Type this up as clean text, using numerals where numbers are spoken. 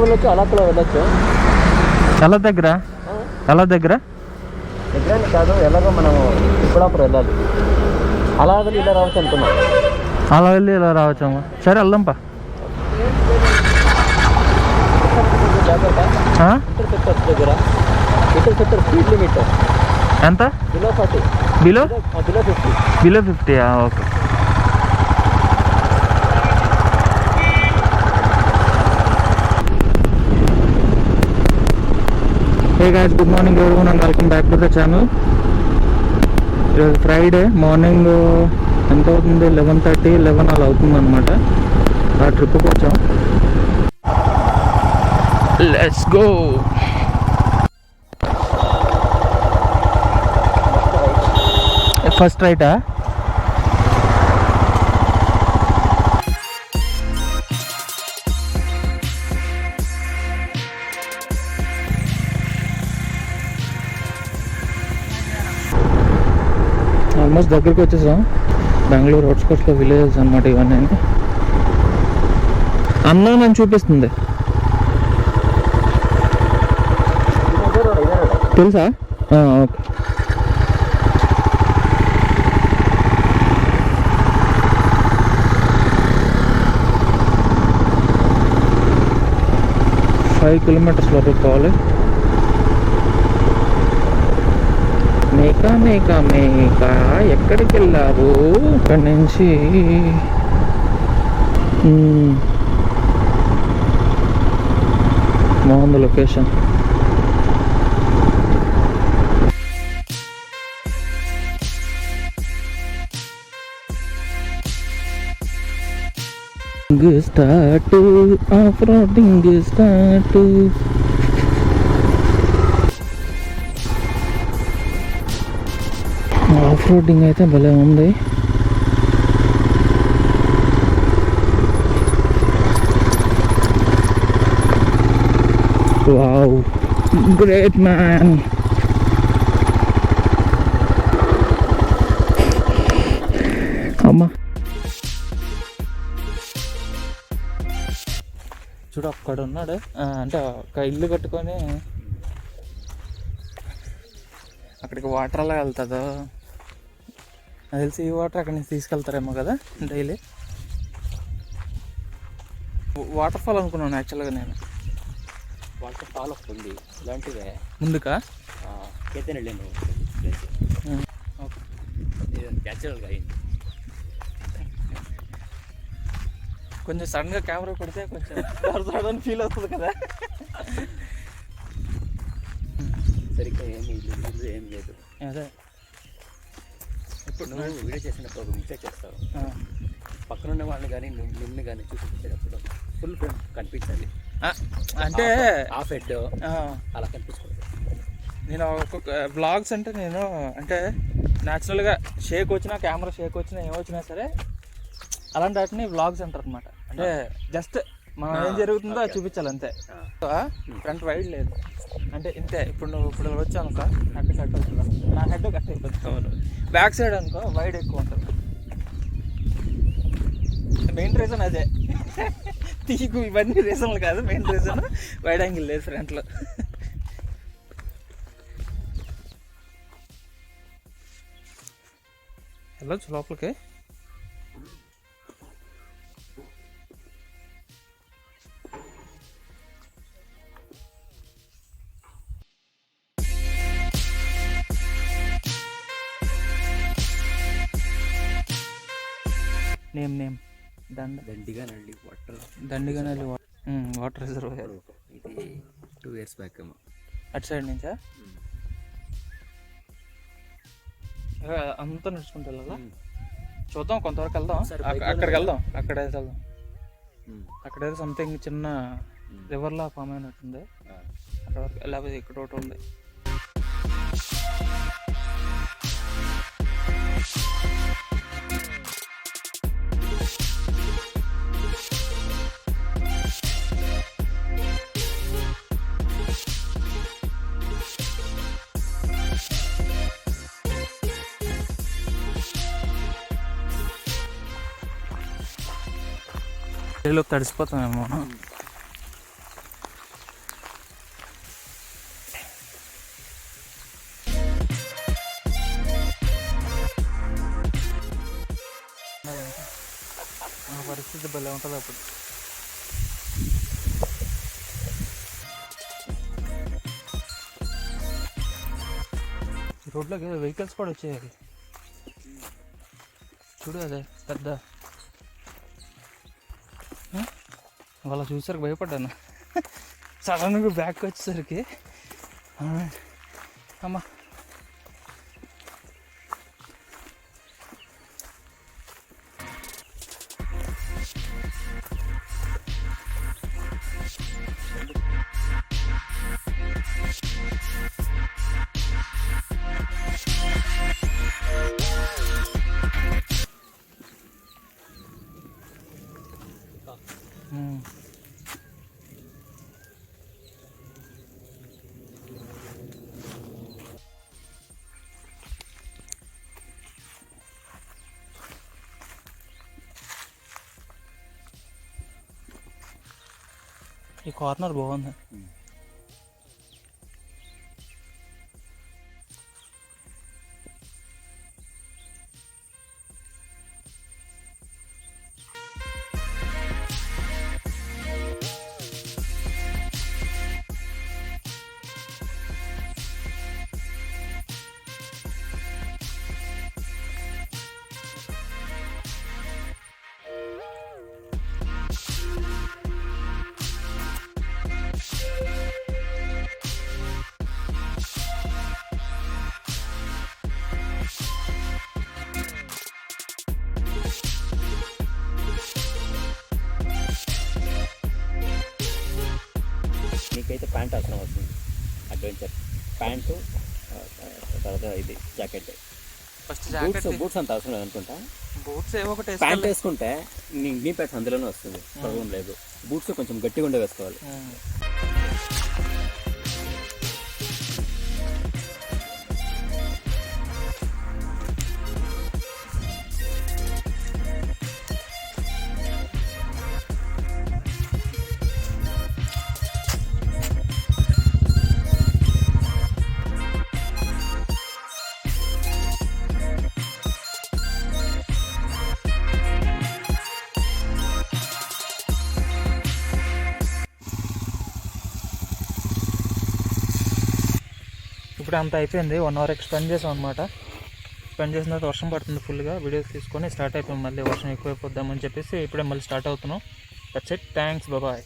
వెళ్ళొచ్చు, అలా కూడా వెళ్ళొచ్చు. ఎలా దగ్గర దగ్గర కాదు, ఎలాగో మనము ఇప్పుడప్పుడు వెళ్ళాలి. అలా వెళ్ళి ఇలా రావచ్చు అనుకున్నాం. అలా వెళ్ళి ఇలా రావచ్చాము. సరే వెళ్దాంపా. దగ్గర సెక్టర్ స్పీడ్ లిమిట్ ఎంత? Below 40. Below 50. Below 50. Okay. Hey guys, good morning everyone and welcome back to the channel. ఈరోజు ఫ్రైడే మార్నింగ్ ఎంత అవుతుంది? 11:30, 11 అలా అవుతుంది అనమాట. ఆ ట్రిప్కి వచ్చాం. Let's go. ఫస్ట్ రైటా? ఆల్మోస్ట్ దగ్గరికి వచ్చేసాం. బెంగళూరు అవుట్స్కట్స్లో విలేజెస్ అనమాట ఇవన్నీ. అందరూ నన్ను చూపిస్తుంది, తెలుసా? ఓకే. ఫైవ్ కిలోమీటర్స్ లోపలికి పోవాలి. మేకా మేకా మేకా ఎక్కడికి వెళ్ళావు? ఇక్కడి నుంచి బాగుంది location. Start off roading start. Off roading అయితే భలే ఉంది. Wow, great man. అమ్మా చూడు, అక్కడ ఉన్నాడు. అంటే ఒక ఇల్లు కట్టుకొని అక్కడికి వాటర్ అలా వెళ్తుందో నాకు తెలిసి. ఈ వాటర్ అక్కడి నుంచి తీసుకెళ్తారేమో కదా డైలీ. వాటర్ ఫాల్ అనుకున్నాను యాక్చువల్గా నేను. వాటర్ ఫాల్ వస్తుంది ఇలాంటివే ముందుకా చైతన్య న్యాచురల్గా అయింది. కొంచెం సడన్గా కెమెరా పెడితే కొంచెం సడన్ ఫీల్ అవుతుంది కదా. సరిగ్గా ఏం లేదు. అదే ఇప్పుడు నువ్వు వీడియో చేసినప్పుడు ఒక మిస్టేక్ చేస్తావు. పక్కన ఉన్న వాళ్ళని కానీ నిన్ను కానీ చూపించేటప్పుడు ఫుల్ ఫ్రేమ్ కనిపించాలి. అంటే హాఫ్ హెడ్ అలా కనిపించకూడదు. నేను ఒక్కొక్క వ్లాగ్స్ అంటే నేను అంటే న్యాచురల్గా షేక్ వచ్చినా, కెమెరా షేక్ వచ్చినా, ఏమొచ్చినా సరే అలాంటి వాటిని వ్లాగ్స్ అంటారు అనమాట. అంటే జస్ట్ మనం ఏం జరుగుతుందో అది చూపించాలి అంతే. ఫ్రంట్ వైడ్ లేదు అంటే ఇంతే. ఇప్పుడు నువ్వు ఇప్పుడు వచ్చావు అనుకో, హెడ్ కట్ అవుతుంది, నా హెడ్ కట్ అయిపోతుంది. బ్యాక్ సైడ్ అనుకో వైడ్ ఎక్కువ ఉంటుంది. మెయిన్ రీజన్ అదే. తీకు ఇవన్నీ రీజన్లు కాదు, మెయిన్ రీజన్ వైడ్ యాంగిల్ లేదు ఫ్రంట్లో. వెళ్ళొచ్చు లోపలికి. Name Dandiganahalli water reservoir. ఇది 2 years బ్యాక్ ఏమో. అటు సైడ్ నుంచా? అంతా నడుచుకుంటూ వెళ్ళాలా? చూద్దాం, కొంతవరకు వెళ్దాం. అక్కడికి వెళ్దాం. అక్కడేదో సంథింగ్ చిన్న రివర్లా ఫామ్ అయినట్టుంది అక్కడ వరకు. లేకపోతే ఇక్కడ ఒకటి ఉంది. నీళ్ళు తడిసిపోతామేమో. పరిస్థితి భలే ఉంటుంది అప్పుడు. రోడ్లోకి వెహికల్స్ కూడా వచ్చేయాలి చూడు, అదే పెద్ద వాళ్ళ చూసరికి భయపడ్డాను సడన్గా బ్యాక్ వచ్చేసరికి. అమ్మా ఈ కార్నర్ బాగుంది. నీకైతే ప్యాంట్ అవసరం వస్తుంది, అడ్వెంచర్ ప్యాంటు, తర్వాత ఇది జాకెట్. ఫస్ట్ బూట్స్ అంత అవసరం లేదు అనుకుంటా. బూట్స్ ఏవో ఒకటి ప్యాంట్ వేసుకుంటే నీ ప్యాంట్ అందులోనే వస్తుంది, ప్రాబ్లం లేదు. బూట్స్ కొంచెం గట్టిగా ఉండే వేసుకోవాలి. ఇప్పుడు అంత అయిపోయింది, 1 hour స్పెండ్ చేసాం అనమాట. స్పెండ్ చేసిన తర్వాత వర్షం పడుతుంది ఫుల్గా. వీడియోస్ తీసుకొని స్టార్ట్ అయిపోయాం, మళ్ళీ వర్షం ఎక్కువైపోద్దామని చెప్పేసి ఇప్పుడే మళ్ళీ స్టార్ట్ అవుతున్నాం. That's it, thanks, bye.